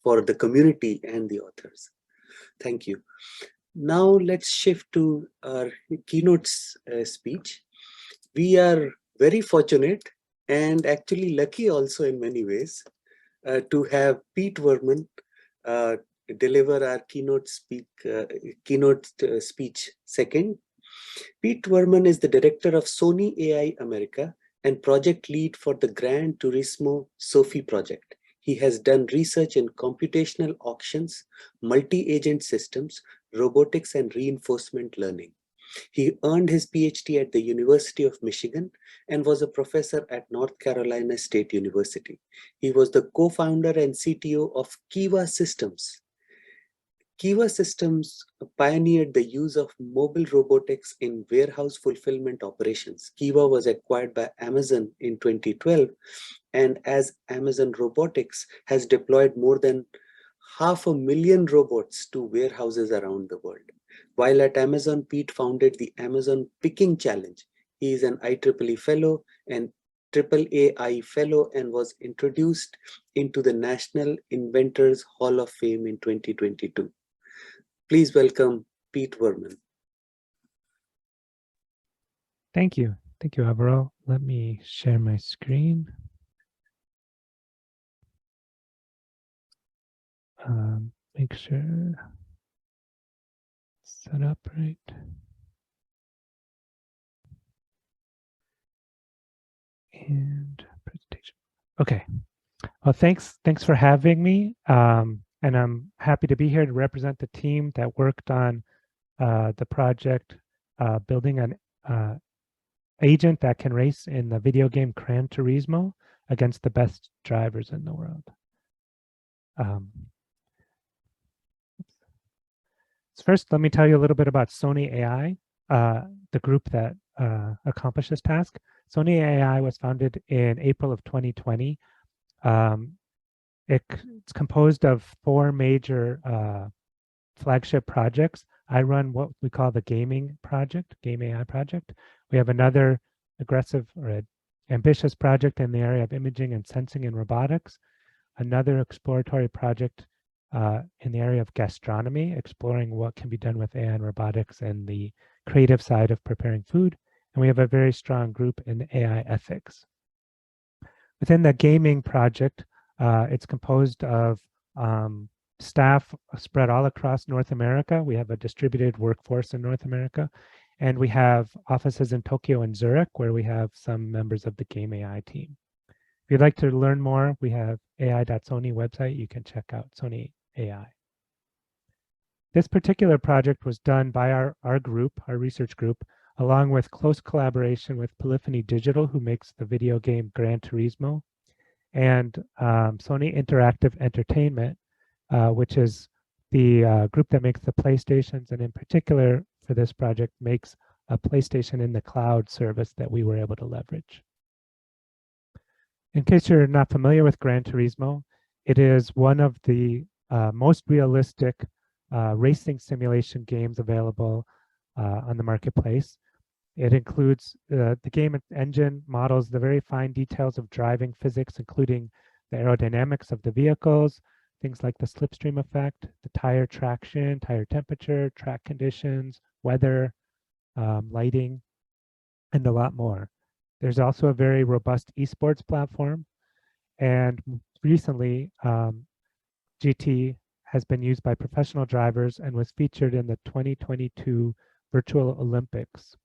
for the community and the authors. Thank you. Now let's shift to our keynote speech. We are very fortunate and actually lucky also in many ways to have Pete Wurman deliver our keynote speech second. Pete Wurman is the director of Sony AI America and project lead for the Gran Turismo Sophy project. He has done research in computational auctions, multi-agent systems, robotics, and reinforcement learning. He earned his PhD at the University of Michigan and was a professor at North Carolina State University. He was the co-founder and CTO of Kiva Systems. Kiva Systems pioneered the use of mobile robotics in warehouse fulfillment operations. Kiva was acquired by Amazon in 2012, and as Amazon Robotics has deployed more than 500,000 robots to warehouses around the world. While at Amazon, Pete founded the Amazon Picking Challenge. He is an IEEE fellow and AAAI fellow and was introduced into the National Inventors Hall of Fame in 2022. Please welcome Pete Wurman. Thank you. Thank you, Aviral. Let me share my screen. Make sure it's set up right. And presentation. Okay. Well, thanks for having me. And I'm happy to be here to represent the team that worked on the project building an agent that can race in the video game Gran Turismo against the best drivers in the world. First, let me tell you a little bit about Sony AI, the group that accomplished this task. Sony AI was founded in April of 2020. It's composed of 4 major flagship projects. I run what we call the gaming project, Game AI project. We have another aggressive or ambitious project in the area of imaging and sensing and robotics, another exploratory project in the area of gastronomy, exploring what can be done with AI and robotics and the creative side of preparing food. And we have a very strong group in AI ethics. Within the gaming project, it's composed of staff spread all across North America. We have a distributed workforce in North America. And we have offices in Tokyo and Zurich, where we have some members of the Game AI team. If you'd like to learn more, we have ai.sony website. You can check out Sony AI. This particular project was done by our group, our research group, along with close collaboration with Polyphony Digital, who makes the video game Gran Turismo, and Sony Interactive Entertainment, which is the group that makes the PlayStations, and in particular for this project makes a PlayStation in the cloud service that we were able to leverage. In case you're not familiar with Gran Turismo, it is one of the most realistic racing simulation games available on the marketplace. It includes the game engine models the very fine details of driving physics, including the aerodynamics of the vehicles, things like the slipstream effect, the tire traction, tire temperature, track conditions, weather, lighting, and a lot more. There's also a very robust esports platform. And recently, GT has been used by professional drivers and was featured in the 2022 Virtual Olympics,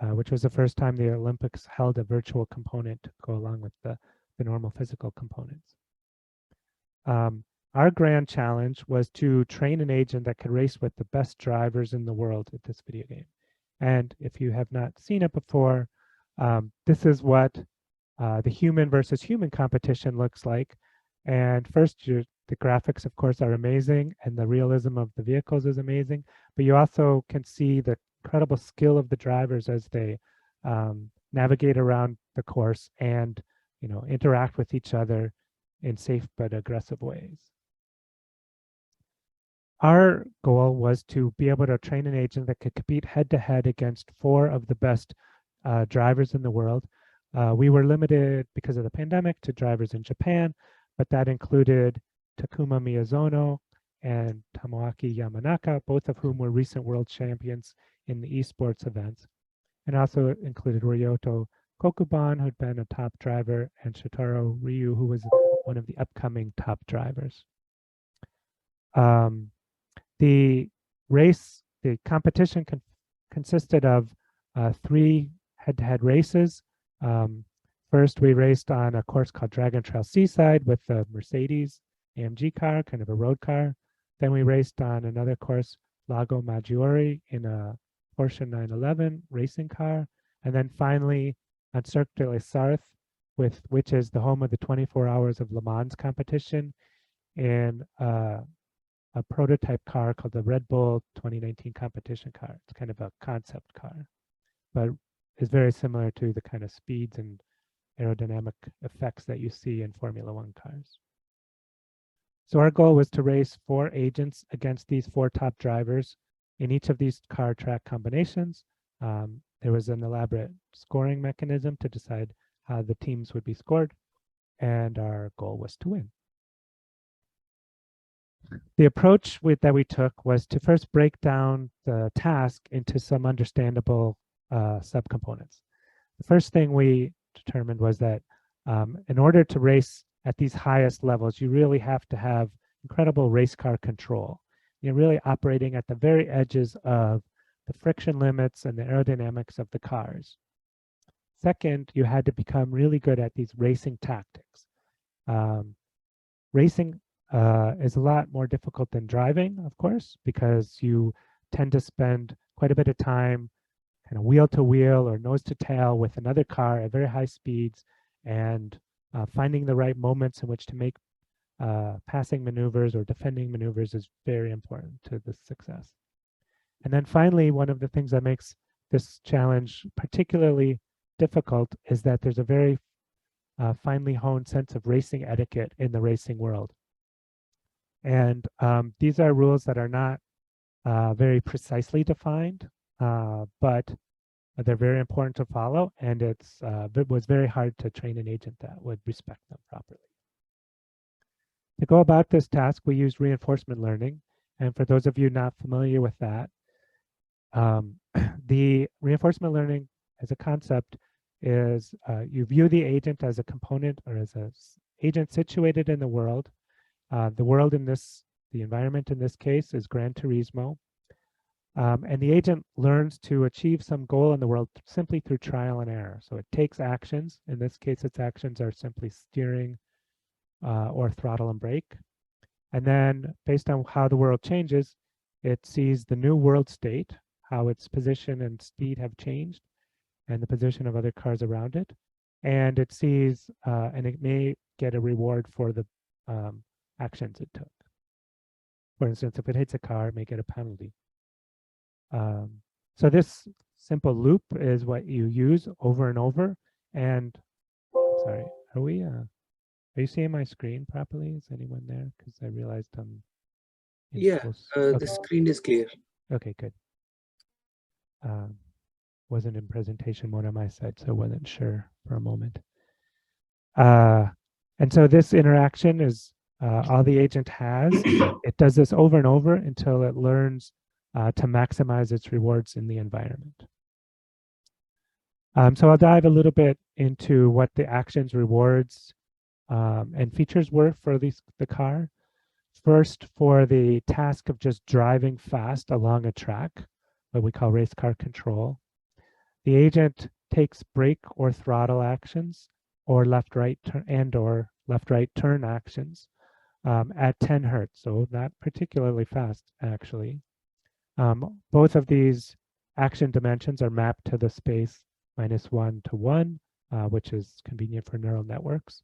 which was the first time the Olympics held a virtual component to go along with the normal physical components. Our grand challenge was to train an agent that could race with the best drivers in the world at this video game. And if you have not seen it before, this is what the human versus human competition looks like. And first, the graphics, of course, are amazing, and the realism of the vehicles is amazing. But you also can see the incredible skill of the drivers as they navigate around the course and, interact with each other in safe but aggressive ways. Our goal was to be able to train an agent that could compete head-to-head against 4 of the best drivers in the world. We were limited because of the pandemic to drivers in Japan, but that included Takuma Miyazono and Tomoaki Yamanaka, both of whom were recent world champions in the esports events. And also included Ryoto Kokuban, who'd been a top driver, and Shotaro Ryu, who was one of the upcoming top drivers. The competition consisted of 3 head-to-head races. First, we raced on a course called Dragon Trail Seaside with the Mercedes AMG car, kind of a road car. Then we raced on another course, Lago Maggiore, in a Porsche 911 racing car. And then finally on Cirque de la Sarthe, which is the home of the 24 Hours of Le Mans competition, and a prototype car called the Red Bull 2019 competition car. It's kind of a concept car, but is very similar to the kind of speeds and aerodynamic effects that you see in Formula One cars. So our goal was to race 4 agents against these 4 top drivers in each of these car track combinations. There was an elaborate scoring mechanism to decide how the teams would be scored, and our goal was to win. The approach that we took was to first break down the task into some understandable subcomponents. The first thing we determined was that in order to race at these highest levels, you really have to have incredible race car control. You're really operating at the very edges of the friction limits and the aerodynamics of the cars. Second, you had to become really good at these racing tactics. Racing is a lot more difficult than driving, of course, because you tend to spend quite a bit of time kind of wheel to wheel or nose to tail with another car at very high speeds, and finding the right moments in which to make passing maneuvers or defending maneuvers is very important to the success. And then finally, one of the things that makes this challenge particularly difficult is that there's a very finely honed sense of racing etiquette in the racing world. And these are rules that are not very precisely defined, but they're very important to follow, and it was very hard to train an agent that would respect them properly. To go about this task, we used reinforcement learning. And for those of you not familiar with that, the reinforcement learning as a concept is you view the agent as a component or as an agent situated in the world. The world the environment in this case is Gran Turismo. And the agent learns to achieve some goal in the world simply through trial and error. So it takes actions. In this case, its actions are simply steering or throttle and brake. And then based on how the world changes, it sees the new world state, how its position and speed have changed, and the position of other cars around it. And it sees, and it may get a reward for the actions it took. For instance, if it hits a car, it may get a penalty. So this simple loop is what you use over and over. And sorry, are you seeing my screen properly? Is anyone there? Because I realized I'm the screen is clear. Okay, good. Wasn't in presentation mode on my side, so I wasn't sure for a moment. And so this interaction is all the agent has. It does this over and over until it learns to maximize its rewards in the environment. So I'll dive a little bit into what the actions, rewards, and features were for the car. First, for the task of just driving fast along a track, what we call race car control, the agent takes brake or throttle actions or left-right turn actions at 10 hertz, so not particularly fast, actually. Both of these action dimensions are mapped to the space -1 to 1, which is convenient for neural networks.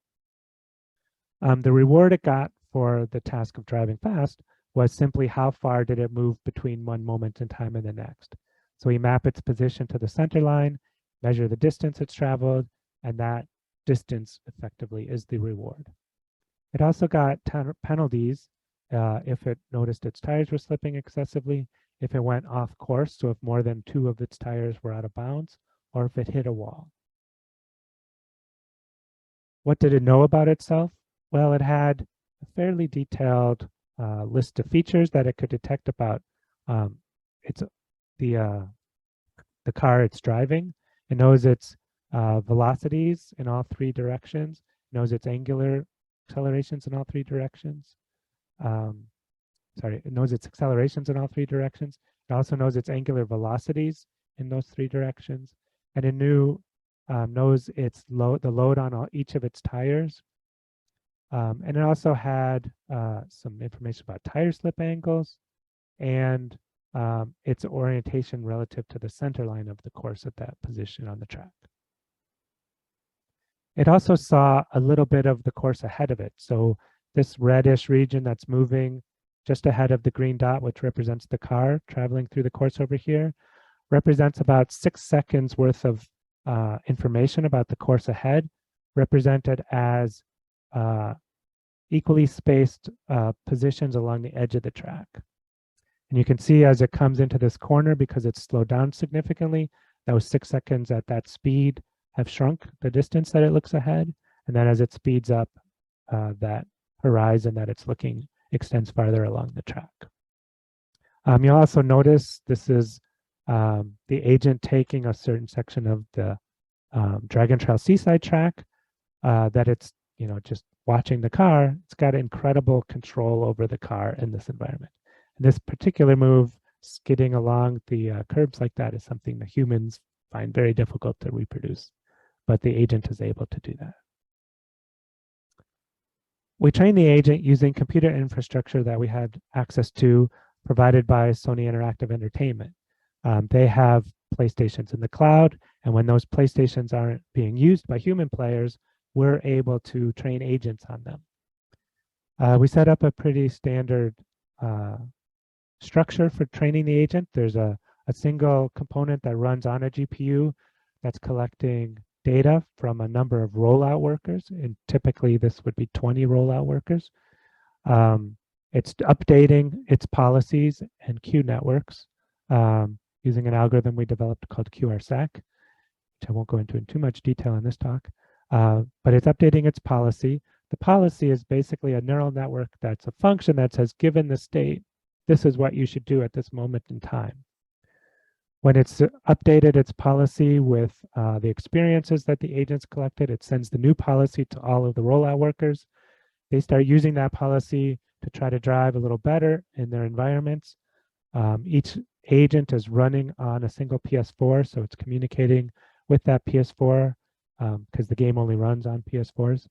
The reward it got for the task of driving fast was simply how far did it move between one moment in time and the next. So we map its position to the center line, measure the distance it's traveled, and that distance effectively is the reward. It also got penalties if it noticed its tires were slipping excessively, if it went off course, so if more than 2 of its tires were out of bounds, or if it hit a wall. What did it know about itself? Well, it had a fairly detailed list of features that it could detect about it's the car it's driving. It knows its velocities in all three directions. It knows its angular accelerations in all three directions. It knows its accelerations in all three directions. It also knows its angular velocities in those three directions. And it knows its the load on each of its tires. And it also had some information about tire slip angles and its orientation relative to the center line of the course at that position on the track. It also saw a little bit of the course ahead of it. So this reddish region that's moving just ahead of the green dot, which represents the car traveling through the course over here, represents about 6 seconds worth of information about the course ahead, represented as equally spaced positions along the edge of the track. And you can see as it comes into this corner, because it's slowed down significantly, those 6 seconds at that speed have shrunk the distance that it looks ahead. And then as it speeds up, that horizon that it's looking extends farther along the track. You'll also notice this is the agent taking a certain section of the Dragon Trail Seaside track that it's just watching the car. It's got incredible control over the car in this environment. And this particular move, skidding along the curbs like that, is something that humans find very difficult to reproduce, but the agent is able to do that. We trained the agent using computer infrastructure that we had access to, provided by Sony Interactive Entertainment. They have PlayStations in the cloud, and when those PlayStations aren't being used by human players, we're able to train agents on them. We set up a pretty standard structure for training the agent. There's a single component that runs on a GPU that's collecting data from a number of rollout workers, and typically this would be 20 rollout workers. It's updating its policies and queue networks using an algorithm we developed called QRSAC, which I won't go into in too much detail in this talk, but it's updating its policy. The policy is basically a neural network that's a function that says, given the state, this is what you should do at this moment in time. When it's updated its policy with the experiences that the agents collected, it sends the new policy to all of the rollout workers. They start using that policy to try to drive a little better in their environments. Each agent is running on a single PS4, so it's communicating with that PS4 because the game only runs on PS4s.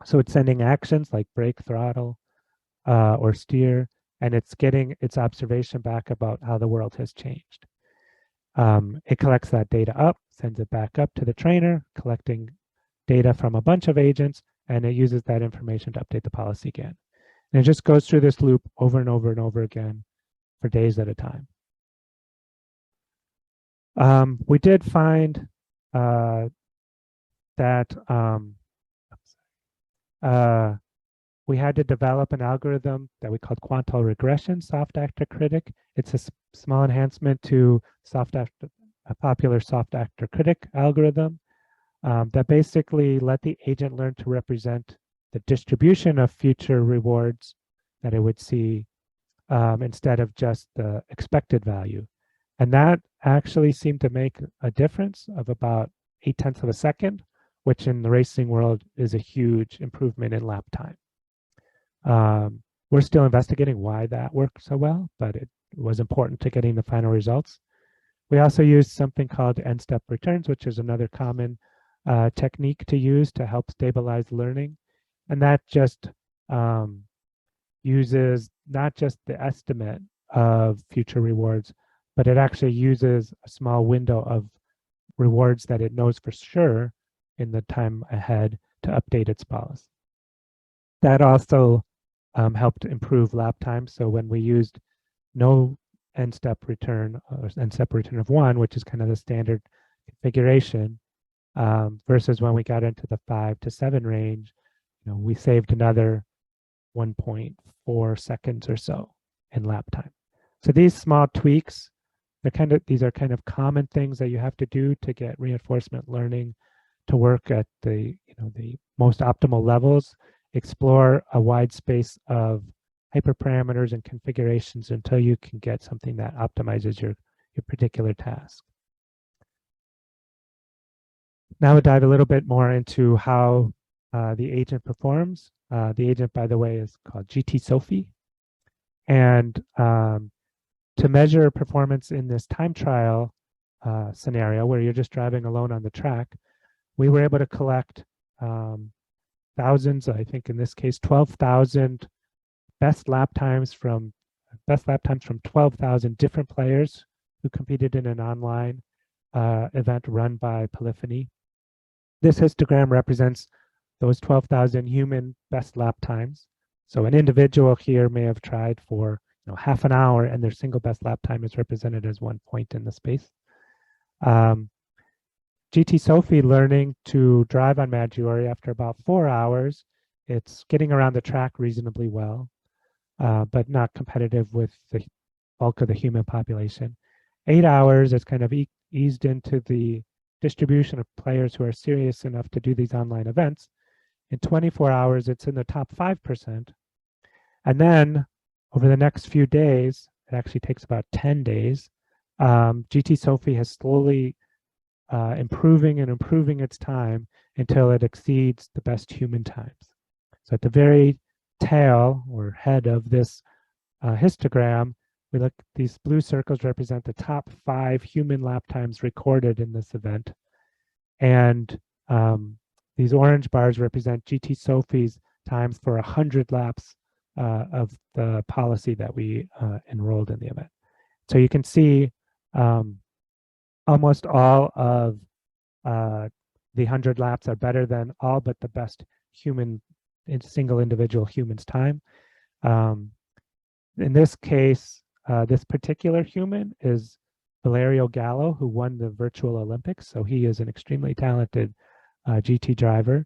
So it's sending actions like brake, throttle, or steer, and it's getting its observation back about how the world has changed. It collects that data up, sends it back up to the trainer, collecting data from a bunch of agents, and it uses that information to update the policy again. And it just goes through this loop over and over and over again for days at a time. We did find that we had to develop an algorithm that we called quantile regression soft actor critic. It's a small enhancement to a popular soft actor critic algorithm that basically let the agent learn to represent the distribution of future rewards that it would see instead of just the expected value. And that actually seemed to make a difference of about 0.8 of a second, which in the racing world is a huge improvement in lap time. We're still investigating why that worked so well, but it was important to getting the final results. We also used something called end-step returns, which is another common technique to use to help stabilize learning. And that just uses not just the estimate of future rewards, but it actually uses a small window of rewards that it knows for sure in the time ahead to update its policy. That also helped improve lap time. So when we used no end-step return, or end-step return of 1, which is kind of the standard configuration, versus when we got into the 5 to 7 range, we saved another 1.4 seconds or so in lap time. So these small tweaks, these are kind of common things that you have to do to get reinforcement learning to work at the most optimal levels. explore a wide space of hyperparameters and configurations until you can get something that optimizes your particular task. Now we'll dive a little bit more into how the agent performs. The agent, by the way, is called GT Sophy. And to measure performance in this time trial scenario where you're just driving alone on the track, we were able to collect thousands, I think in this case, 12,000 best lap times from 12,000 different players who competed in an online event run by Polyphony. This histogram represents those 12,000 human best lap times. So an individual here may have tried for half an hour, and their single best lap time is represented as 1 point in the space. GT Sophy learning to drive on Maggiore after about 4 hours. It's getting around the track reasonably well, but not competitive with the bulk of the human population. 8 hours, it's kind of eased into the distribution of players who are serious enough to do these online events. In 24 hours, it's in the top 5%. And then over the next few days, it actually takes about 10 days, GT Sophy has slowly improving its time until it exceeds the best human times. So at the very tail or head of this histogram, we look, these blue circles represent the top 5 human lap times recorded in this event. And these orange bars represent GT Sophy's times for 100 laps of the policy that we enrolled in the event. So you can see almost all of the 100 laps are better than all but the best human, single individual human's time. In this case, this particular human is Valerio Gallo, who won the Virtual Olympics. So he is an extremely talented GT driver.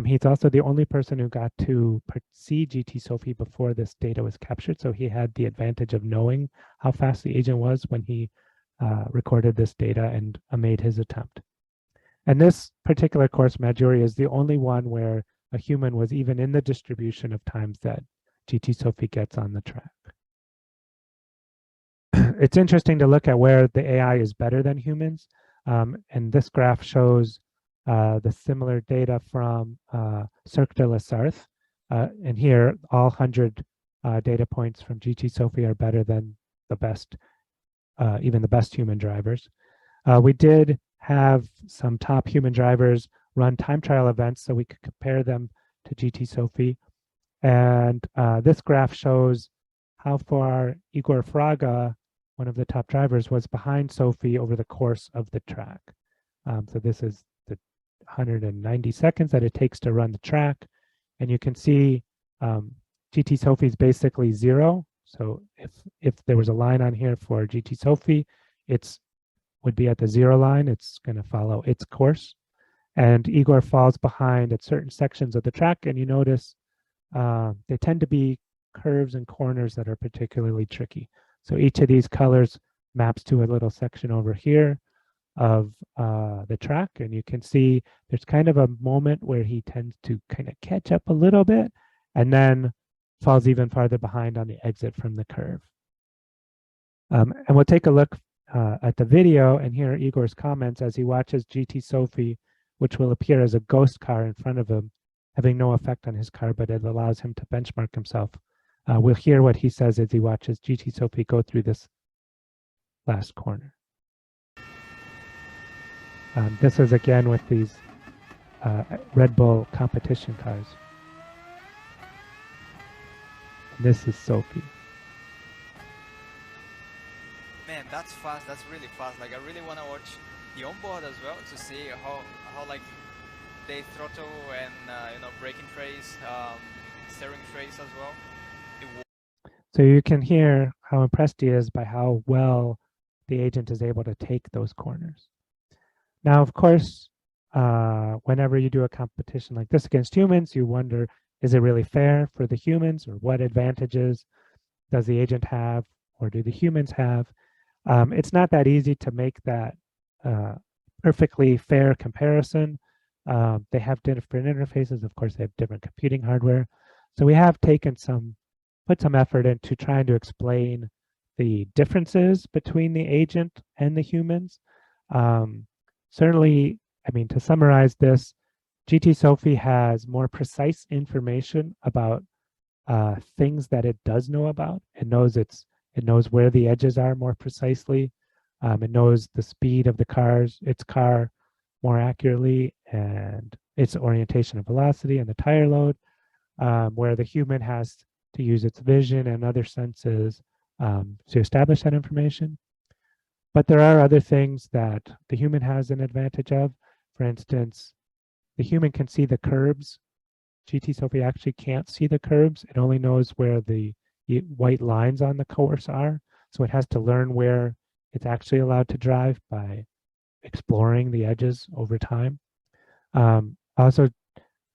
He's also the only person who got to see GT Sophy before this data was captured. So he had the advantage of knowing how fast the agent was when he recorded this data and made his attempt. And this particular course, Maggiore, is the only one where a human was even in the distribution of times that GT Sophy gets on the track. It's interesting to look at where the AI is better than humans. And this graph shows the similar data from Cirque de la Sarthe. And here, all 100 data points from GT Sophy are better than the best, even the best human drivers. We did have some top human drivers run time trial events so we could compare them to GT Sophy. And this graph shows how far Igor Fraga, one of the top drivers, was behind Sophy over the course of the track. So this is the 190 seconds that it takes to run the track. And you can see GT Sophy is basically 0. So if there was a line on here for GT Sophy, it's would be at the 0 line. It's going to follow its course. And Igor falls behind at certain sections of the track. And you notice they tend to be curves and corners that are particularly tricky. So each of these colors maps to a little section over here of the track. And you can see there's kind of a moment where he tends to kind of catch up a little bit and then falls even farther behind on the exit from the curve. And we'll take a look at the video and hear Igor's comments as he watches GT Sophy, which will appear as a ghost car in front of him, having no effect on his car, but it allows him to benchmark himself. We'll hear what he says as he watches GT Sophy go through this last corner. This is again with these Red Bull competition cars. This is Sophy. Man, that's fast. That's really fast. Like, I really want to watch the onboard as well to see how like they throttle and you know, braking trace, steering trace as well. So you can hear how impressed he is by how well the agent is able to take those corners. Now, of course, whenever you do a competition like this against humans, you wonder, is it really fair for the humans, or what advantages does the agent have, or do the humans have? It's not that easy to make that perfectly fair comparison. They have different interfaces. Of course, they have different computing hardware. So we have put some effort into trying to explain the differences between the agent and the humans. Certainly, I mean, to summarize this, GT Sophy has more precise information about things that it does know about. It knows where the edges are more precisely. It knows the speed of its car more accurately, and its orientation of velocity and the tire load, where the human has to use its vision and other senses to establish that information. But there are other things that the human has an advantage of. For instance, the human can see the curbs. GT Sophy actually can't see the curbs. It only knows where the white lines on the course are. So it has to learn where it's actually allowed to drive by exploring the edges over time. Also,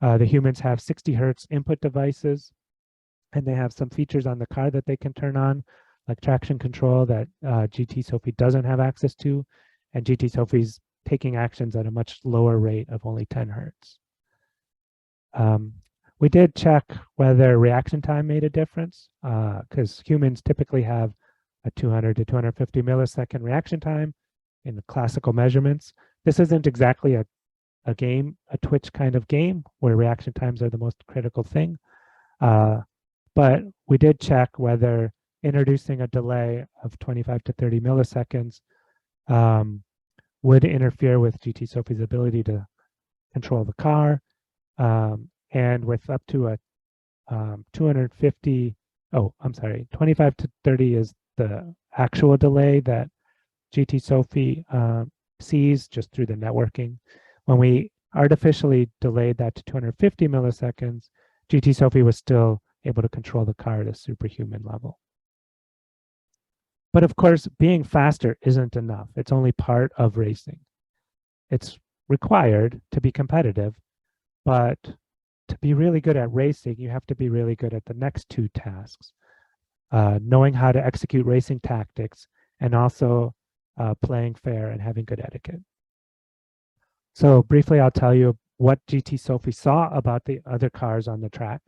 the humans have 60 hertz input devices, and they have some features on the car that they can turn on, like traction control that GT Sophy doesn't have access to, and GT Sophy's taking actions at a much lower rate of only 10 hertz. We did check whether reaction time made a difference, because humans typically have a 200 to 250 millisecond reaction time in the classical measurements. This isn't exactly a Twitch kind of game where reaction times are the most critical thing. But we did check whether introducing a delay of 25 to 30 milliseconds would interfere with GT Sophy's ability to control the car. And with up to a 25 to 30 is the actual delay that GT Sophy sees just through the networking. When we artificially delayed that to 250 milliseconds, GT Sophy was still able to control the car at a superhuman level. But of course, being faster isn't enough. It's only part of racing. It's required to be competitive, but to be really good at racing, you have to be really good at the next two tasks, knowing how to execute racing tactics and also playing fair and having good etiquette. So briefly, I'll tell you what GT Sophy saw about the other cars on the track.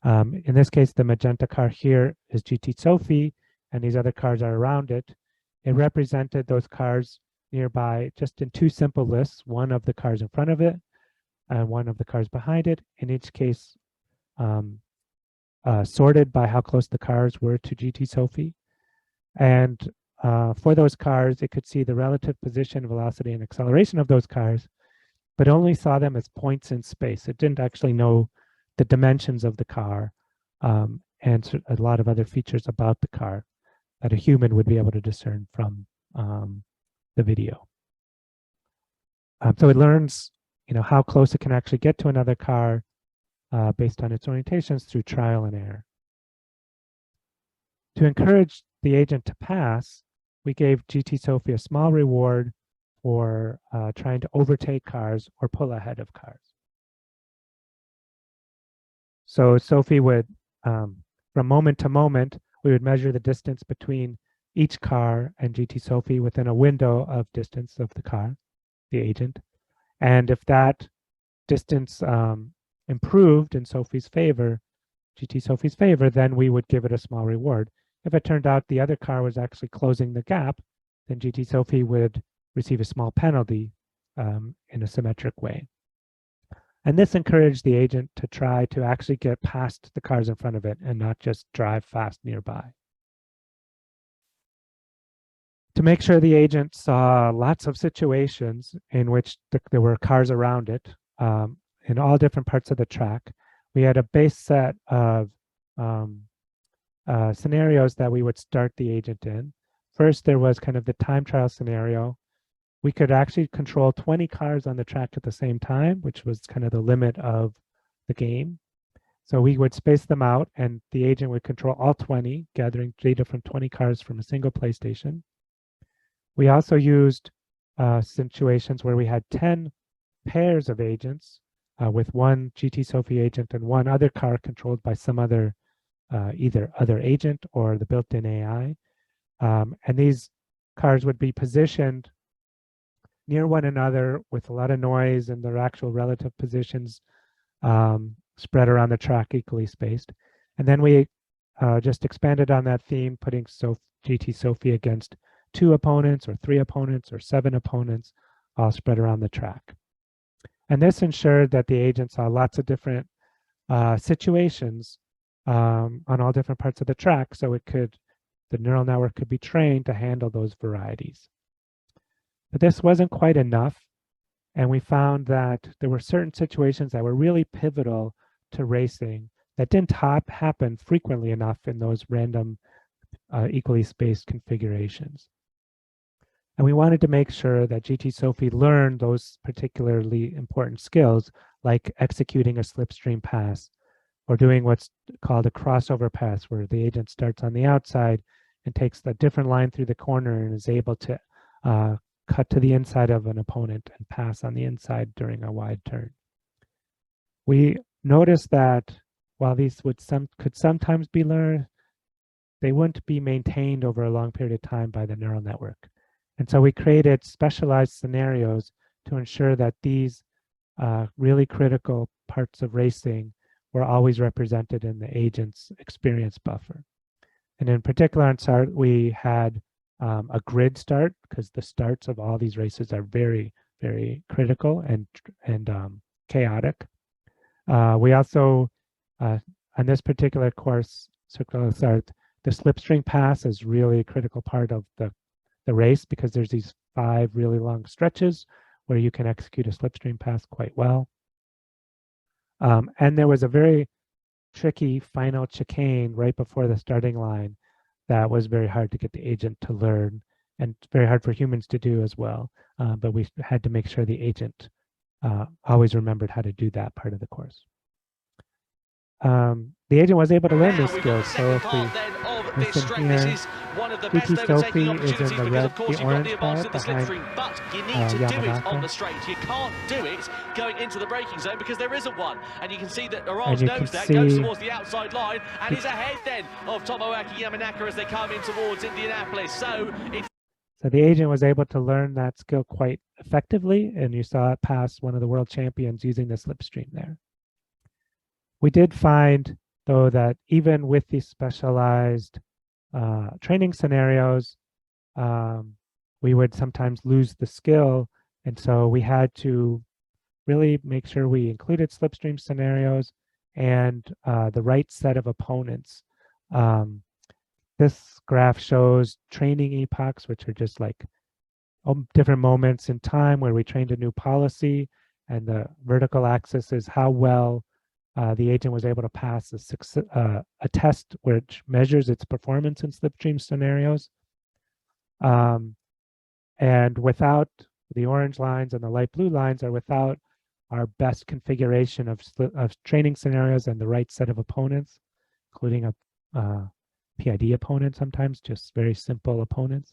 In this case, the magenta car here is GT Sophy, and these other cars are around it. It represented those cars nearby just in two simple lists, one of the cars in front of it and one of the cars behind it, in each case sorted by how close the cars were to GT Sophy. And for those cars, it could see the relative position, velocity, and acceleration of those cars, but only saw them as points in space. It didn't actually know the dimensions of the car and a lot of other features about the car that a human would be able to discern from the video. So it learns, how close it can actually get to another car based on its orientations through trial and error. To encourage the agent to pass, we gave GT Sophy a small reward for trying to overtake cars or pull ahead of cars. So Sophy would, from moment to moment, we would measure the distance between each car and GT Sophy within a window of distance of the car, the agent. And if that distance improved in Sophy's favor, GT Sophy's favor, then we would give it a small reward. If it turned out the other car was actually closing the gap, then GT Sophy would receive a small penalty in a symmetric way. And this encouraged the agent to try to actually get past the cars in front of it and not just drive fast nearby. To make sure the agent saw lots of situations in which there were cars around it in all different parts of the track, we had a base set of scenarios that we would start the agent in. First, there was kind of the time trial scenario. We could actually control 20 cars on the track at the same time, which was kind of the limit of the game. So we would space them out and the agent would control all 20, gathering data from 20 cars from a single PlayStation. We also used situations where we had 10 pairs of agents with one GT Sophy agent and one other car controlled by some other, either other agent or the built-in AI. And these cars would be positioned near one another with a lot of noise and their actual relative positions spread around the track equally spaced. And then we just expanded on that theme, putting GT Sophy against 2 opponents or 3 opponents or 7 opponents, all spread around the track. And this ensured that the agent saw lots of different situations on all different parts of the track, so the neural network could be trained to handle those varieties. But this wasn't quite enough, and we found that there were certain situations that were really pivotal to racing that didn't happen frequently enough in those random equally spaced configurations. And we wanted to make sure that GT Sophy learned those particularly important skills, like executing a slipstream pass or doing what's called a crossover pass, where the agent starts on the outside and takes a different line through the corner and is able to cut to the inside of an opponent and pass on the inside during a wide turn. We noticed that while these could sometimes be learned, they wouldn't be maintained over a long period of time by the neural network. And so we created specialized scenarios to ensure that these really critical parts of racing were always represented in the agent's experience buffer. And in particular on start, we had a grid start, because the starts of all these races are very, very critical and chaotic. We also, on this particular course, circular start, the slipstream pass is really a critical part of the race, because there's these 5 really long stretches where you can execute a slipstream pass quite well. And there was a very tricky final chicane right before the starting line that was very hard to get the agent to learn, and very hard for humans to do as well. But we had to make sure the agent always remembered how to do that part of the course. The agent was able to learn these skills. So if we listen here, GT Sophy is in the red, the orange car behind but you need to do it on the Yamanaka. straight. You can't do it going into the braking zone because there isn't one. And you can see that And Aral's you knows can that, goes see- towards the outside line, and he's ahead then of Tomoaki Yamanaka as they come in towards Indianapolis. So it's So the agent was able to learn that skill quite effectively, and you saw it pass one of the world champions using the slipstream there. We did find, though, that even with these specialized training scenarios, we would sometimes lose the skill, and so we had to really make sure we included slipstream scenarios and the right set of opponents. This graph shows training epochs, which are just like different moments in time where we trained a new policy, and the vertical axis is how well the agent was able to pass a test which measures its performance in slipstream scenarios. And without the orange lines and the light blue lines, are without our best configuration of training scenarios and the right set of opponents, including a PID opponent, sometimes just very simple opponents.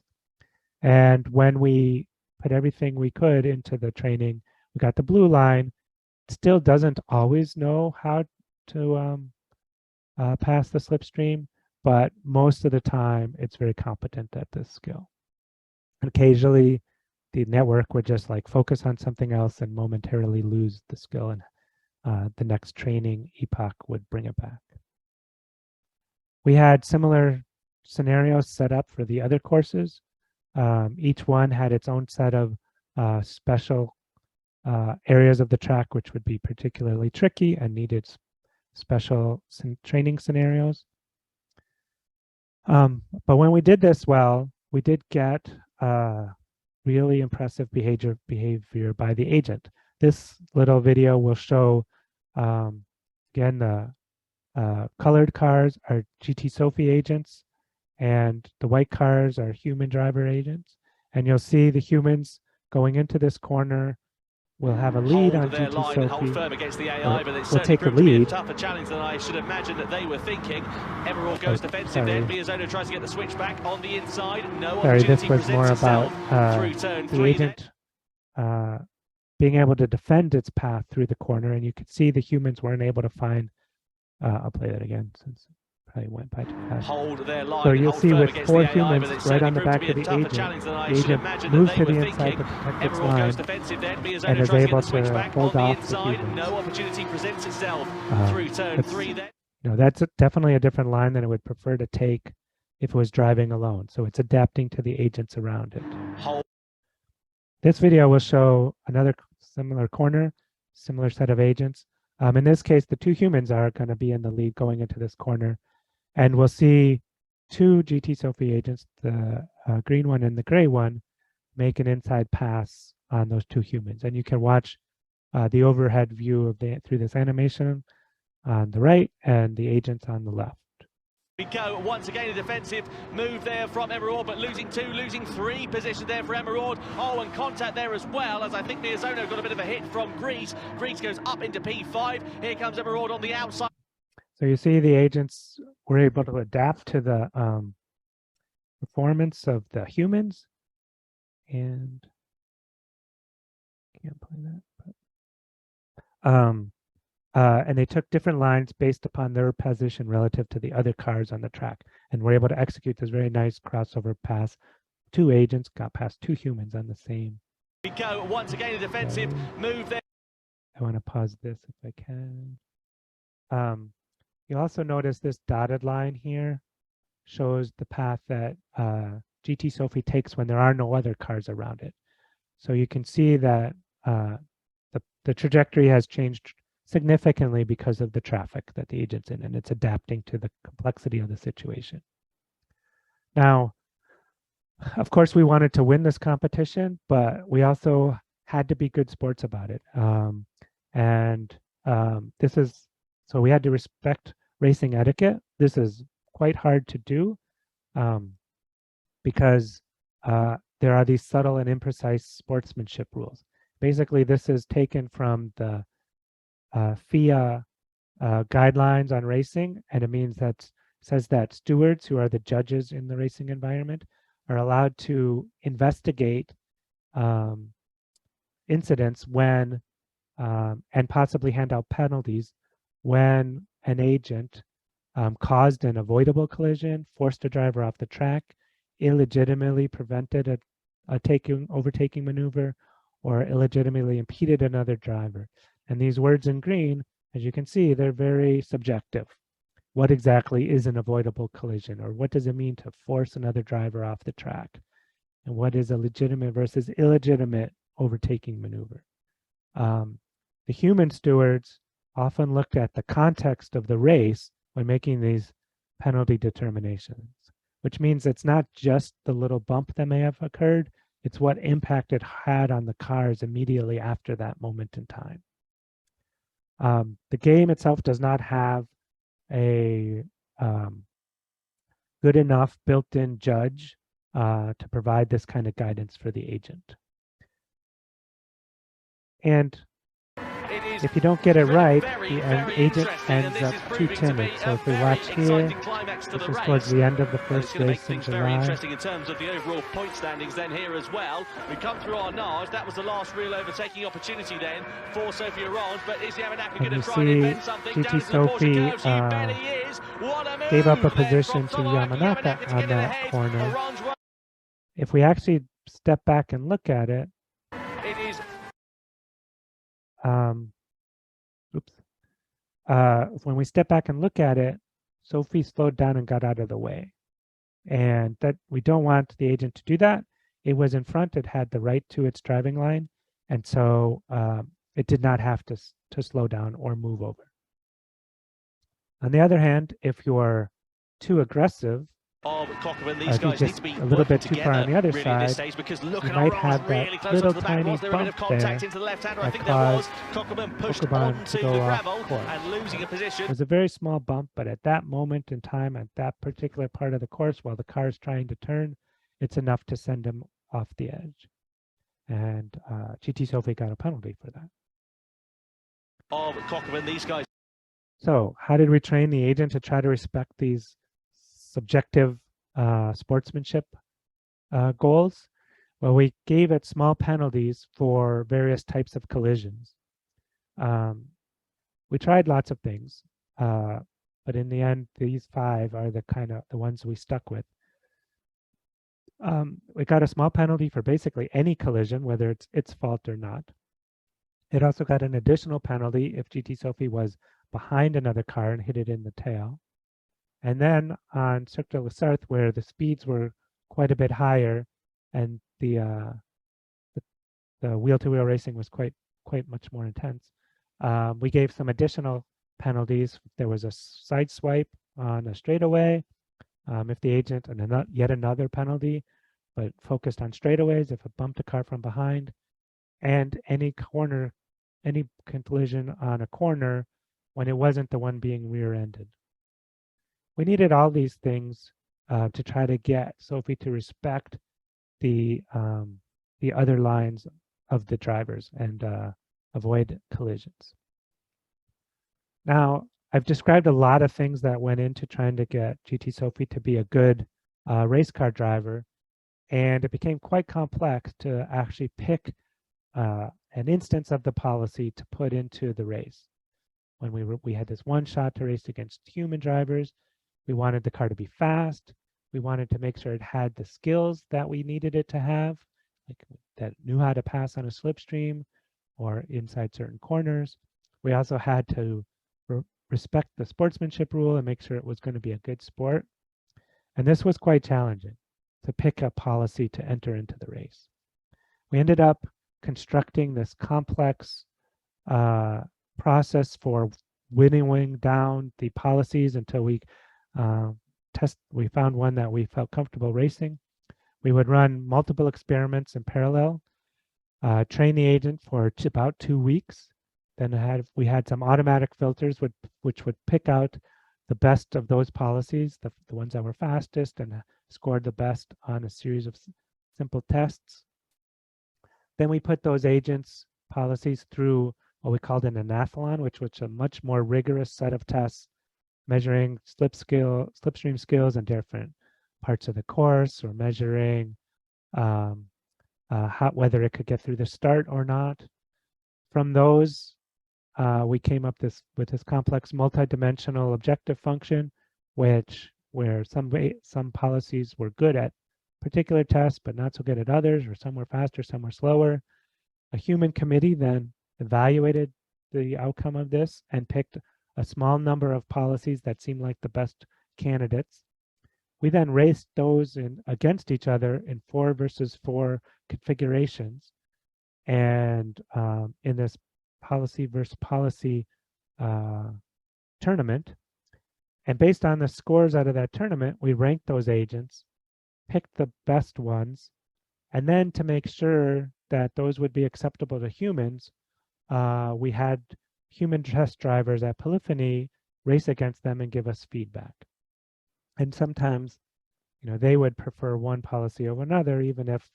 And when we put everything we could into the training, we got the blue line. It still doesn't always know how to pass the slipstream, but most of the time it's very competent at this skill. Occasionally, the network would just like focus on something else and momentarily lose the skill, and the next training epoch would bring it back. We had similar scenarios set up for the other courses. Each one had its own set of special areas of the track which would be particularly tricky and needed special training scenarios. But when we did this well, we did get really impressive behavior by the agent. This little video will show, again, the colored cars are GT Sophy agents, and the white cars are human driver agents. And you'll see the humans going into this corner will have a lead on their GT line and hold Sophy. firm against the AI, but it's We'll certainly take the proved to be a lead. tougher challenge than I should imagine that they were thinking. Aviral goes defensive then. Miyazono tries to get the switch back on the inside. No Sorry, opportunity this was more presents about itself through turn the 3 agent being able to defend its path through the corner, and you could see the humans weren't able to find. I'll play that again since probably went by too fast. Hold their line. So you'll hold see firm with against 4 the AI, humans but it's right on certainly the back proved of to the be a tougher agent, challenge than I the should agent imagine moves that to they the were inside thinking. to protect its Eviral goes line defensive then. Miyazono and is tries to get able the switch to back hold on the off the inside. humans. No opportunity presents itself through turn It's, 3 then. you know, that's definitely a different line than it would prefer to take if it was driving alone. So it's adapting to the agents around it. Hold. This video will show another similar corner, similar set of agents. In this case, the 2 humans are going to be in the lead going into this corner. And we'll see 2 GT Sophy agents, the green one and the gray one, make an inside pass on those 2 humans. And you can watch the overhead view of through this animation on the right and the agents on the left. We go once again a defensive move there from Emerald, but losing 2, losing 3 position there for Emerald. Oh, and contact there as well, as I think Miyazono got a bit of a hit from Grease. Grease goes up into P5. Here comes Emerald on the outside. So you see the agents were able to adapt to the performance of the humans, and can't play that. But, and they took different lines based upon their position relative to the other cars on the track, and were able to execute this very nice crossover pass. 2 agents got past 2 humans on the same. We go once again a defensive move there. I want to pause this if I can. You also notice this dotted line here shows the path that GT Sophy takes when there are no other cars around it. So you can see that the trajectory has changed significantly because of the traffic that the agent's in, and it's adapting to the complexity of the situation. Now, of course, we wanted to win this competition, but we also had to be good sports about it. So we had to respect racing etiquette. This is quite hard to do because there are these subtle and imprecise sportsmanship rules. Basically, this is taken from the FIA guidelines on racing, and it means that says that stewards, who are the judges in the racing environment, are allowed to investigate incidents when and possibly hand out penalties when an agent caused an avoidable collision, forced a driver off the track, illegitimately prevented a overtaking maneuver, or illegitimately impeded another driver. And these words in green, as you can see, they're very subjective. What exactly is an avoidable collision, or what does it mean to force another driver off the track? And what is a legitimate versus illegitimate overtaking maneuver? The human stewards often looked at the context of the race when making these penalty determinations, which means it's not just the little bump that may have occurred, it's what impact it had on the cars immediately after that moment in time. The game itself does not have a good enough built-in judge to provide this kind of guidance for the agent. And if you don't get it right, the agent ends up too timid. So if we watch here, this is towards the end of the first race in July. Very interesting in terms of the overall point standings then here as well. We come through our nose. That was the last real overtaking opportunity then for Sophy Orange. But is Yamanaka going to try and invent something? GT Sophy gave up a position to Yamanaka on that corner. If we actually step back and look at it, when we step back and look at it, Sophy slowed down and got out of the way. And that we don't want the agent to do that. It was in front, it had the right to its driving line, and so it did not have to slow down or move over. On the other hand, if you're too aggressive, these guys just a little bit too far on the other side, you might have that little tiny bump there that caused Wurman to go off course. It was a very small bump, but at that moment in time, at that particular part of the course, while the car is trying to turn, it's enough to send him off the edge. And GT Sophy got a penalty for that. These guys. So how did we train the agent to try to respect these subjective sportsmanship goals? Well, we gave it small penalties for various types of collisions. We tried lots of things, but in the end, these 5 are the ones we stuck with. We got a small penalty for basically any collision, whether it's its fault or not. It also got an additional penalty if GT Sophy was behind another car and hit it in the tail. And then on Cirque du Sarthe, where the speeds were quite a bit higher and the wheel-to-wheel racing was quite much more intense, we gave some additional penalties. There was a side swipe on a straightaway, if the agent, and yet another penalty, but focused on straightaways if it bumped a car from behind, and any collision on a corner when it wasn't the one being rear-ended. We needed all these things to try to get Sophy to respect the other lines of the drivers and avoid collisions. Now, I've described a lot of things that went into trying to get GT Sophy to be a good race car driver, and it became quite complex to actually pick an instance of the policy to put into the race. When we had this one shot to race against human drivers, we wanted the car to be fast. We wanted to make sure it had the skills that we needed it to have, like that knew how to pass on a slipstream or inside certain corners. We also had to respect the sportsmanship rule and make sure it was going to be a good sport. And this was quite challenging to pick a policy to enter into the race. We ended up constructing this complex process for winnowing down the policies until we found one that we felt comfortable racing. We would run multiple experiments in parallel, train the agent for about 2 weeks. Then we had some automatic filters which would pick out the best of those policies, the ones that were fastest and scored the best on a series of simple tests. Then we put those agents' policies through what we called an anathlon, which was a much more rigorous set of tests measuring slipstream skills in different parts of the course, or measuring whether it could get through the start or not. From those, we came up with this complex multidimensional objective function, where some policies were good at particular tests, but not so good at others, or some were faster, some were slower. A human committee then evaluated the outcome of this and picked a small number of policies that seemed like the best candidates. We then raced those against each other in 4 versus 4 configurations. And in this policy versus policy tournament, and based on the scores out of that tournament, we ranked those agents, picked the best ones, and then to make sure that those would be acceptable to humans, we had human test drivers at Polyphony race against them and give us feedback. And sometimes, they would prefer one policy over another, even if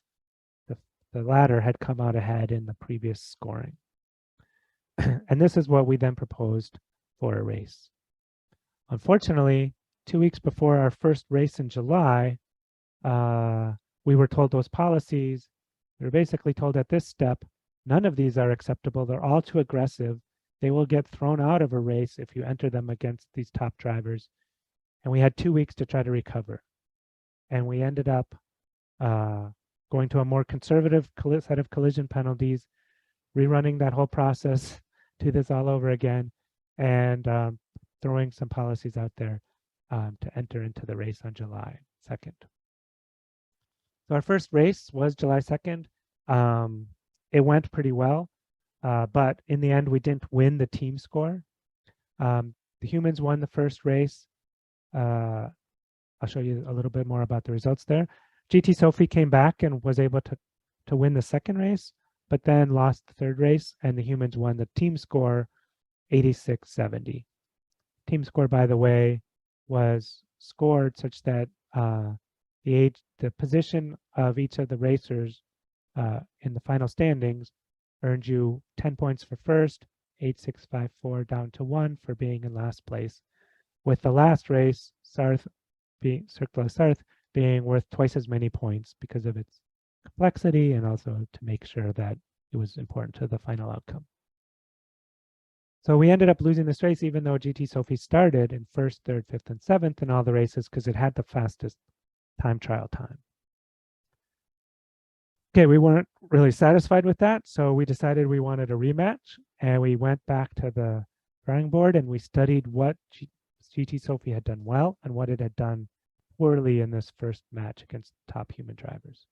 the latter had come out ahead in the previous scoring. And this is what we then proposed for a race. Unfortunately, 2 weeks before our first race in July, we were told those policies, we were basically told at this step, none of these are acceptable. They're all too aggressive. They will get thrown out of a race if you enter them against these top drivers. And we had 2 weeks to try to recover. And we ended up going to a more conservative set of collision penalties, rerunning that whole process, do this all over again, and throwing some policies out there to enter into the race on July 2nd. So our first race was July 2nd. It went pretty well, but in the end, we didn't win the team score. The humans won the first race. I'll show you a little bit more about the results there. GT Sophy came back and was able to win the second race, but then lost the third race, and the humans won the team score 86-70. Team score, by the way, was scored such that the position of each of the racers in the final standings earned you 10 points for first, 8,654 down to 1 for being in last place, with the last race, Cirque du Sarthe, being worth twice as many points because of its complexity and also to make sure that it was important to the final outcome. So we ended up losing this race, even though GT Sophy started in 1st, 3rd, 5th, and 7th in all the races because it had the fastest time trial time. Okay, we weren't really satisfied with that, so we decided we wanted a rematch, and we went back to the drawing board and we studied what GT Sophy had done well and what it had done poorly in this first match against top human drivers.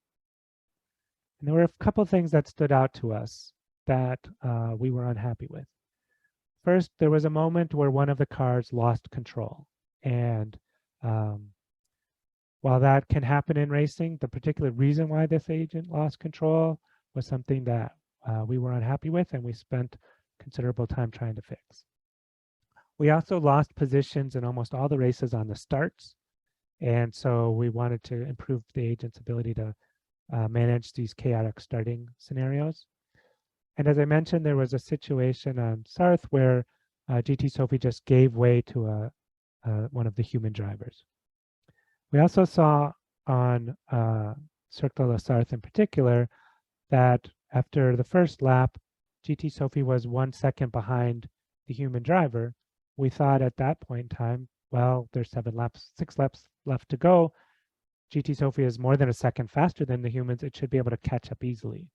And there were a couple of things that stood out to us that we were unhappy with. First, there was a moment where one of the cars lost control. And while that can happen in racing, the particular reason why this agent lost control was something that we were unhappy with, and we spent considerable time trying to fix. We also lost positions in almost all the races on the starts. And so we wanted to improve the agent's ability to manage these chaotic starting scenarios. And as I mentioned, there was a situation on Sarth where GT Sophy just gave way to one of the human drivers. We also saw on Circle de Sarth in particular that after the first lap, GT Sophy was 1 second behind the human driver. We thought at that point in time, well, there's 6 laps left to go. GT Sophy is more than a second faster than the humans. It should be able to catch up easily.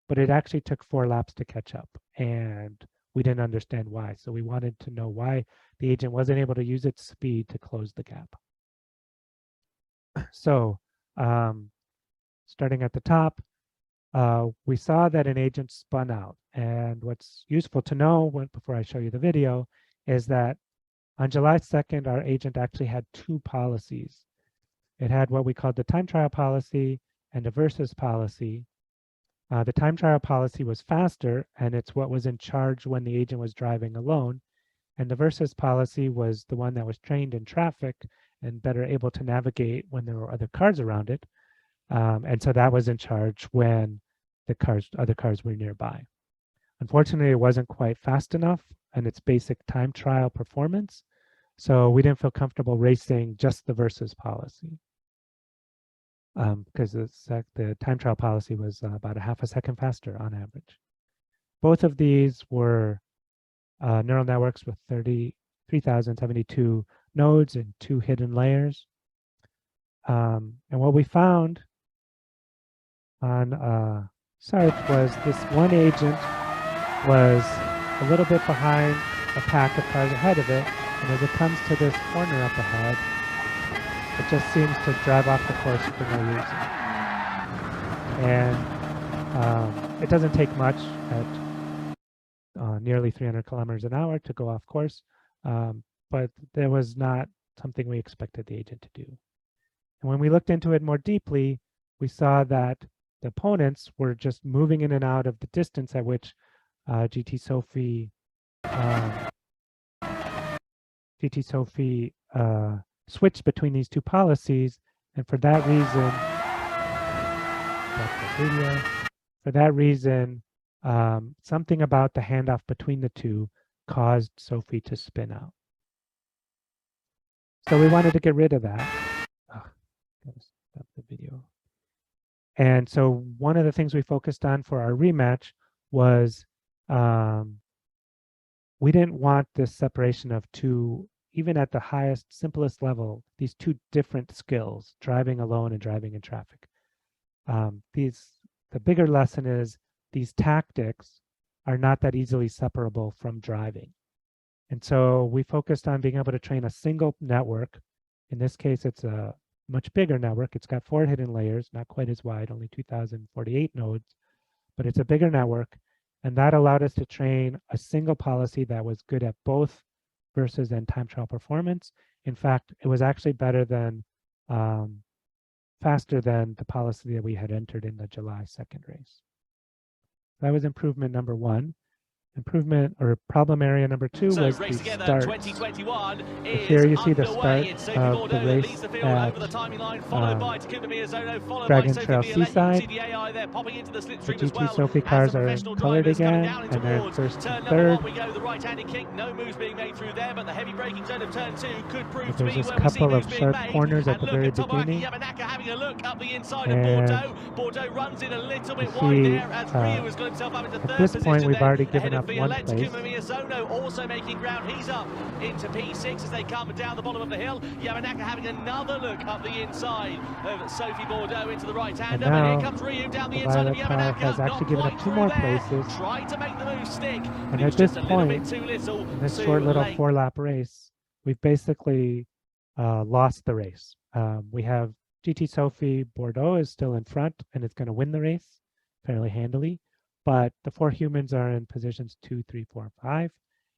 But it actually took 4 laps to catch up, and we didn't understand why. So we wanted to know why the agent wasn't able to use its speed to close the gap. So starting at the top, we saw that an agent spun out. And what's useful to know before I show you the video is that on July 2nd, our agent actually had 2 policies. It had what we called the time trial policy and a versus policy. The time trial policy was faster, and it's what was in charge when the agent was driving alone. And the versus policy was the one that was trained in traffic and better able to navigate when there were other cars around it. And so that was in charge when the other cars were nearby. Unfortunately, it wasn't quite fast enough in its basic time trial performance. So we didn't feel comfortable racing just the versus policy. Because the time trial policy was about a half a second faster on average. Both of these were neural networks with 33,072 nodes and 2 hidden layers. And what we found on Sarth was this one agent was a little bit behind a pack of cars ahead of it, and as it comes to this corner up ahead, it just seems to drive off the course for no reason. And it doesn't take much at nearly 300 kilometers an hour to go off course, but there was not something we expected the agent to do. And when we looked into it more deeply, we saw that the opponents were just moving in and out of the distance at which GT Sophy switched between these 2 policies, and for that reason, something about the handoff between the 2 caused Sophy to spin out. So we wanted to get rid of that. Gotta stop the video. And so one of the things we focused on for our rematch was we didn't want this separation of 2, even at the highest, simplest level, these 2 different skills, driving alone and driving in traffic. The bigger lesson is these tactics are not that easily separable from driving. And so we focused on being able to train a single network. In this case, it's a much bigger network. It's got 4 hidden layers, not quite as wide, only 2,048 nodes, but it's a bigger network. And that allowed us to train a single policy that was good at both versus and time trial performance. In fact, it was actually better than, faster than the policy that we had entered in the July 2nd race. That was improvement number 1. Improvement or problem area number 2 was the start. Here you see the start of the race at Dragon Trail Seaside. The GT Sophy cars are colored again, and they're 1st and 3rd. But there's just a couple of sharp corners at the very beginning. And you see, at this point, we've already given up one place. Miyazono also making ground. He's up into P6 as they come down the bottom of the hill. Yamanaka having another look up the inside of Sophie Bordeaux into the right-hander. And now, here comes Ryu down the the inside of violet car Yamanaka. has actually given up 2 more places. Trying to make the move stick. And at this point, in this short little 4-lap race, we've basically lost the race. We have GT Sophy Bordeaux is still in front, and it's going to win the race fairly handily. But the 4 humans are in positions 2, 3, 4, and 5,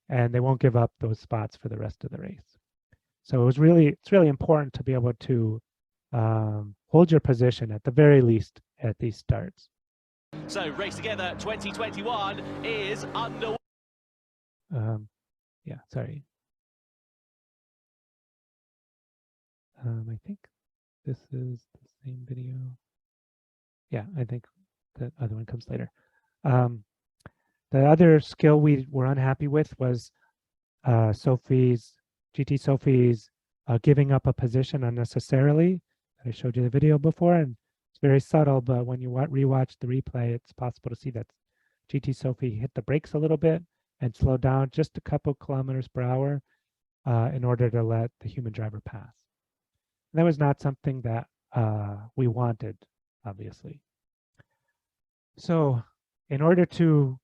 and they won't give up those spots for the rest of the race. So it's really important to be able to hold your position at the very least at these starts. So Race Together 2021 is underway. Yeah, sorry. I think this is the same video. Yeah, I think the other one comes later. The other skill we were unhappy with was GT Sophy's giving up a position unnecessarily. I showed you the video before, and it's very subtle, but when you rewatch the replay, it's possible to see that GT Sophy hit the brakes a little bit and slowed down just a couple kilometers per hour in order to let the human driver pass. And that was not something that we wanted, obviously. So in order to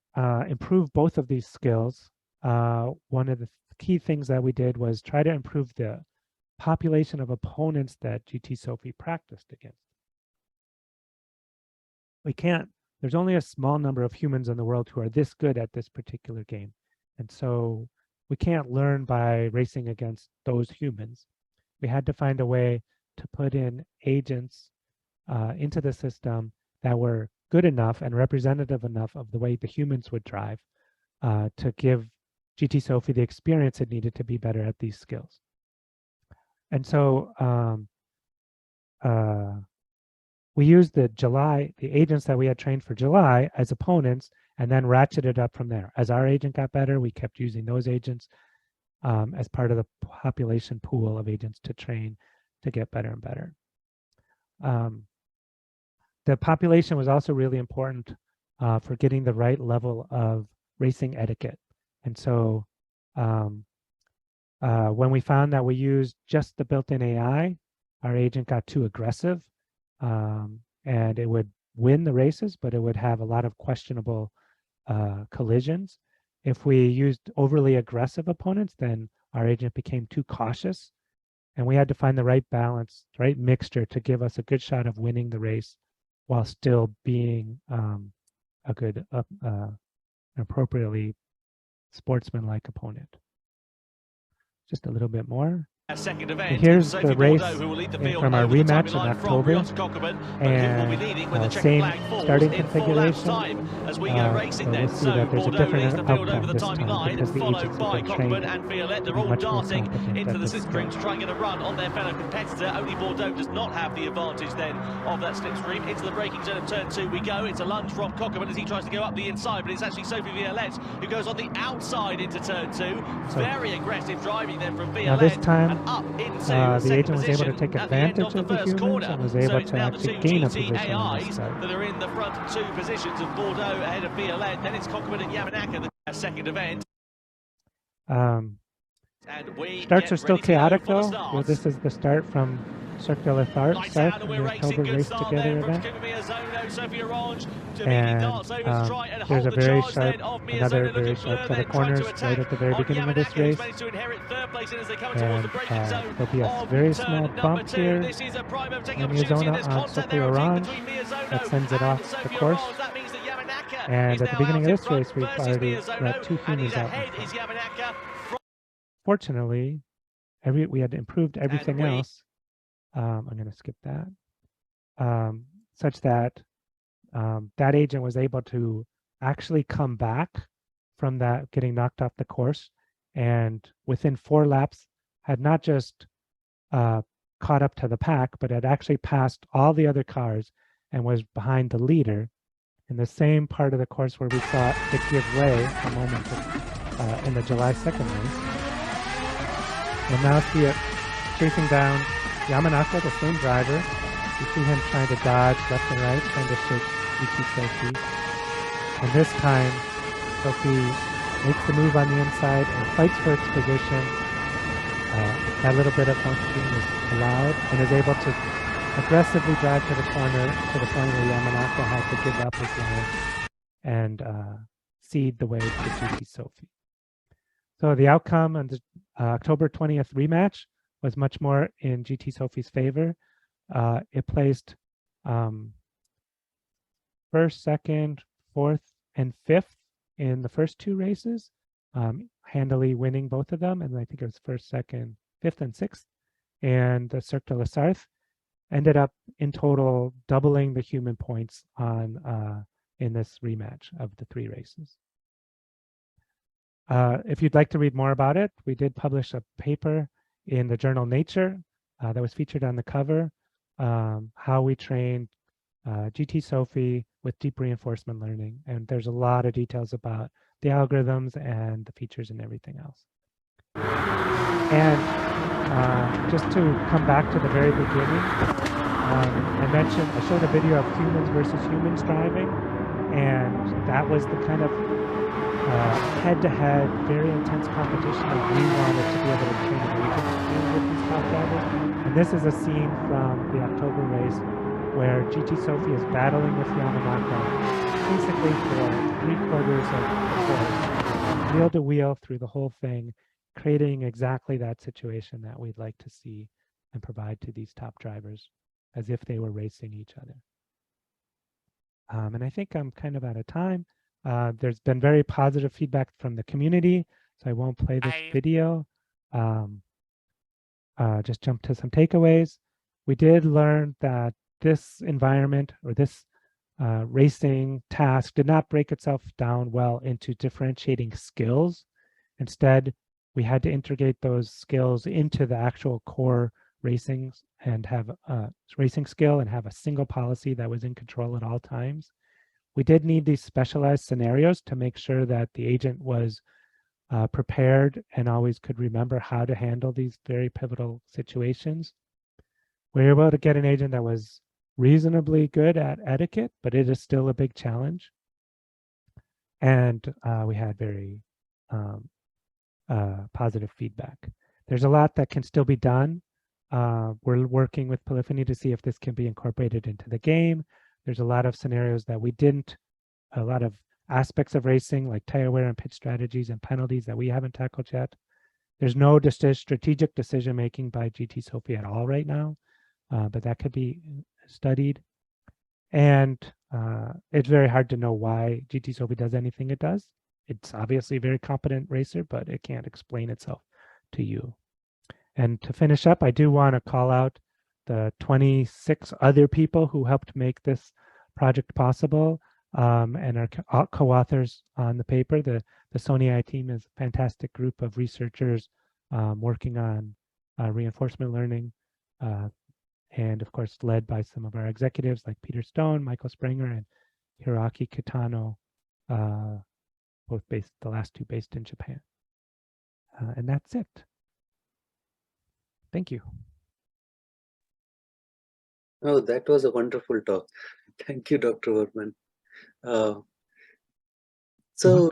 improve both of these skills, one of the key things that we did was try to improve the population of opponents that GT Sophy practiced against. There's only a small number of humans in the world who are this good at this particular game. And so we can't learn by racing against those humans. We had to find a way to put in agents into the system that were good enough and representative enough of the way the humans would drive to give GT Sophy the experience it needed to be better at these skills. And so we used the agents that we had trained for July as opponents, and then ratcheted up from there. As our agent got better, we kept using those agents as part of the population pool of agents to train to get better and better. The population was also really important for getting the right level of racing etiquette. And so when we found that we used just the built-in AI, our agent got too aggressive, and it would win the races, but it would have a lot of questionable collisions. If we used overly aggressive opponents, then our agent became too cautious, and we had to find the right balance, the right mixture to give us a good shot of winning the race while still being a good, appropriately sportsman-like opponent. Just a little bit more. Second event, here's Sophie the race Bordeaux, who will lead the field from our over the rematch in timeline October, and same starting configuration. As we go racing then, so Bordeaux leads the field over the this time line, because the followed agents by have been trained Cockburn and Violette. They're all much more darting competent into at the this slipstream to skill. try and get a run on their fellow competitor. Only Bordeaux does not have the advantage then of that slipstream. Into the braking zone of turn 2 we go. It's a lunge from Cockburn as he tries to go up the inside, but it's actually Sophie Violette who goes on the outside into turn 2. Very aggressive driving then from Violette. Now this time, and up into the agent was able to take advantage of the humans and was able to actually gain a position on the start. That are in the front 2 positions of Bordeaux ahead of Violette. Then it's Cockburn and Yamanaka, the second event. Starts are still chaotic though. Well, this is the start from Circular Start from the October Race Together event. And there's a very sharp, another very sharp set of corners right at the very beginning of this race. And there'll be a very small bump here in Arizona on Sophy Orange that sends it off the course. And at the beginning of this race, we've already let 2 humans out. Fortunately, we had improved everything else. I'm going to skip that, such that that agent was able to actually come back from that getting knocked off the course, and within 4 laps had not just caught up to the pack, but had actually passed all the other cars and was behind the leader in the same part of the course where we saw it give way a moment in the July 2nd race. We'll now see it chasing down Yamanaka, the same driver. You see him trying to dodge left and right, trying to shake GT Sophy. And this time, Sophy makes the move on the inside and fights for its position. That little bit of function is allowed and is able to aggressively drive to the corner to the point where Yamanaka had to give up his line and cede the way to GT Sophy. So the outcome on the October 20th rematch was much more in GT Sophy's favor. It placed first, second, fourth, and fifth in the first two races, handily winning both of them. And I think it was first, second, fifth, and sixth. And the Cirque de la Sarthe ended up in total doubling the human points on in this rematch of the three races. If you'd like to read more about it, we did publish a paper in the journal Nature that was featured on the cover, how we trained GT Sophy with deep reinforcement learning. And there's a lot of details about the algorithms and the features and everything else. And just to come back to the very beginning, I showed a video of humans versus humans driving, and that was the kind of head-to-head, very intense competition that we wanted to be able to train an agent to do with these top drivers. And this is a scene from the October race where GT Sophy is battling with Yamanaka basically for 3/4 of the course, wheel to wheel through the whole thing, creating exactly that situation that we'd like to see and provide to these top drivers as if they were racing each other. And I think I'm kind of out of time. There's been very positive feedback from the community, so I won't play this video. Just jump to some takeaways. We did learn that this environment or this racing task did not break itself down well into differentiating skills. Instead, we had to integrate those skills into the actual core racing and have a racing skill and have a single policy that was in control at all times. We did need these specialized scenarios to make sure that the agent was prepared and always could remember how to handle these very pivotal situations. We were able to get an agent that was reasonably good at etiquette, but it is still a big challenge. And we had very positive feedback. There's a lot that can still be done. We're working with Polyphony to see if this can be incorporated into the game. There's a lot of scenarios that we didn't, a lot of aspects of racing like tire wear and pit strategies and penalties that we haven't tackled yet. There's no strategic decision making by GT Sophy at all right now, but that could be studied. And it's very hard to know why GT Sophy does anything it does. It's obviously a very competent racer, but it can't explain itself to you. And to finish up, I do want to call out the 26 other people who helped make this project possible and are co-authors on the paper. The Sony AI team is a fantastic group of researchers working on reinforcement learning, and of course led by some of our executives like Peter Stone, Michael Springer, and Hiroaki Kitano, both based, the last two based in Japan. And that's it. Thank you. Oh, that was a wonderful talk. Thank you, Dr. Wurman. So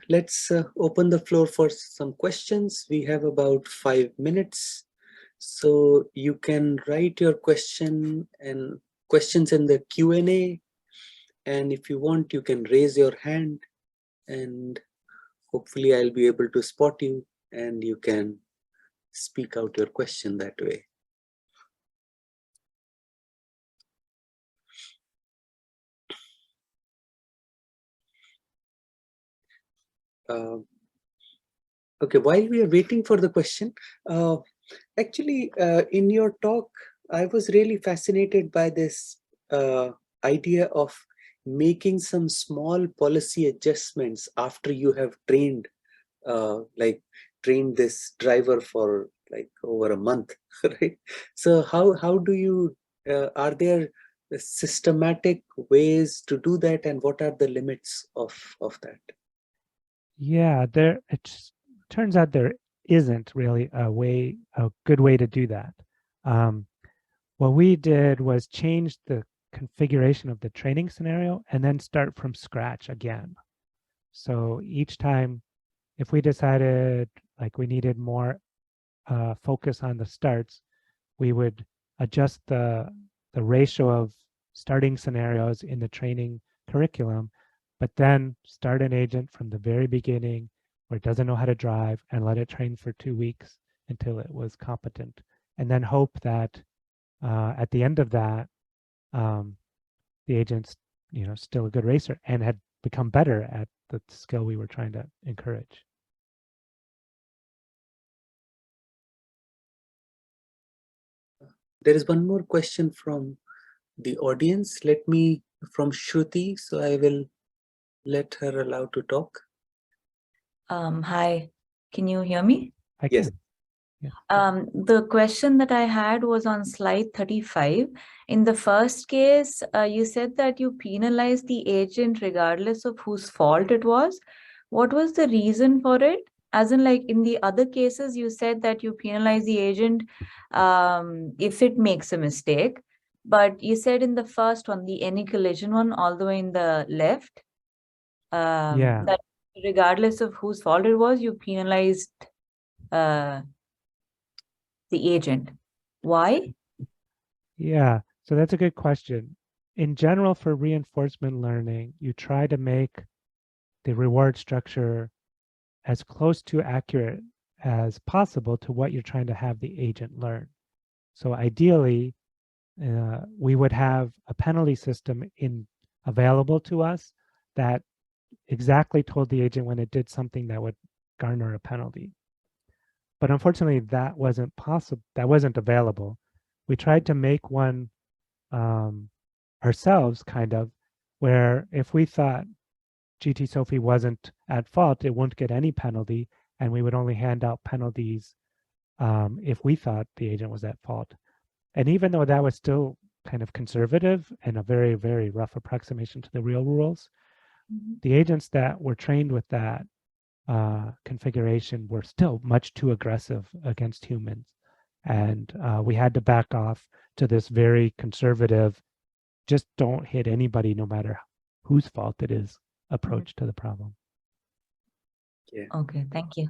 let's open the floor for some questions. We have about 5 minutes. So you can write your questions in the Q&A. And if you want, you can raise your hand and hopefully I'll be able to spot you and you can speak out your question that way. Okay, while we are waiting for the question, actually, in your talk, I was really fascinated by this idea of making some small policy adjustments after you have trained, trained this driver for like over a month, right? So how do you, are there systematic ways to do that, and what are the limits of that? Yeah, it turns out there isn't really a good way to do that. What we did was change the configuration of the training scenario and then start from scratch again. So each time if we decided like we needed more focus on the starts, we would adjust the ratio of starting scenarios in the training curriculum, but then start an agent from the very beginning where it doesn't know how to drive and let it train for 2 weeks until it was competent. And then hope that at the end of that, the agent's still a good racer and had become better at the skill we were trying to encourage. There is one more question from the audience. From Shruti, so I will let her allow to talk. Hi, can you hear me? I Yes. can. Yeah. The question that I had was on slide 35. In the first case, you said that you penalized the agent regardless of whose fault it was. What was the reason for it? As in, like in the other cases, you said that you penalize the agent if it makes a mistake. But you said in the first one, the any collision one, all the way in the left, that regardless of whose fault it was, you penalized the agent. Why? Yeah, so that's a good question. In general, for reinforcement learning, you try to make the reward structure as close to accurate as possible to what you're trying to have the agent learn. So ideally, we would have a penalty system available to us that exactly told the agent when it did something that would garner a penalty. But unfortunately, that wasn't possible. That wasn't available. We tried to make one ourselves, kind of, where if we thought GT Sophy wasn't at fault, it wouldn't get any penalty, and we would only hand out penalties if we thought the agent was at fault. And even though that was still kind of conservative and a very, very rough approximation to the real rules, the agents that were trained with that configuration were still much too aggressive against humans. And we had to back off to this very conservative, just don't hit anybody no matter whose fault it is approach to the problem. Yeah. Okay, thank you.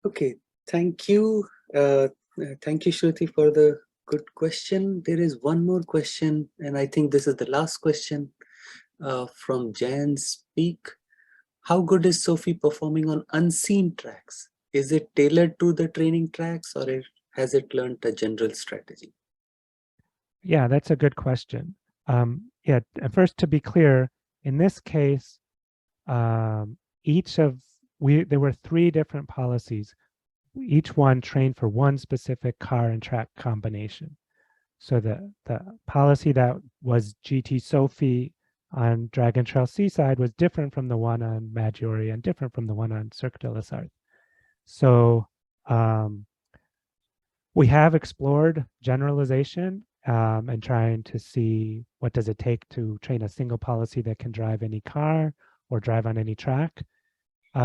Okay, thank you. Thank you, Shruti, for the good question. There is one more question, and I think this is the last question from Jan Speak. How good is Sophy performing on unseen tracks? Is it tailored to the training tracks, or has it learned a general strategy? Yeah, that's a good question. Yeah, first, to be clear, in this case, there were 3 different policies. Each one trained for one specific car and track combination. So the policy that was GT Sophy on Dragon Trail Seaside was different from the one on Maggiore and different from the one on Cirque de la Sarthe. So we have explored generalization and trying to see what does it take to train a single policy that can drive any car or drive on any track.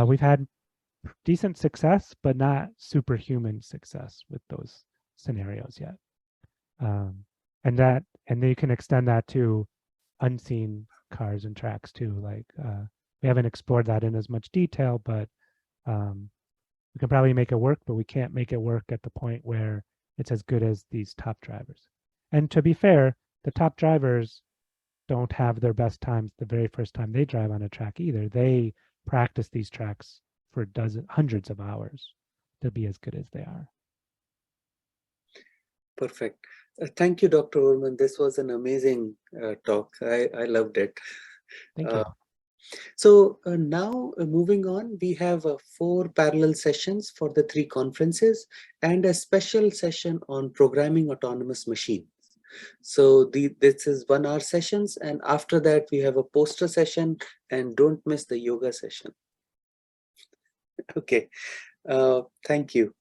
We've had decent success, but not superhuman success with those scenarios yet. And then you can extend that to unseen cars and tracks too. Like we haven't explored that in as much detail, but we can probably make it work, but we can't make it work at the point where it's as good as these top drivers. And to be fair, the top drivers don't have their best times the very first time they drive on a track either. They practice these tracks for hundreds of hours to be as good as they are. Perfect. Thank you, Dr. Wurman. This was an amazing talk. I loved it. Thank you. So now moving on, we have 4 parallel sessions for the 3 conferences and a special session on programming autonomous machines. So this is 1-hour sessions, and after that we have a poster session, and don't miss the yoga session. Okay, thank you.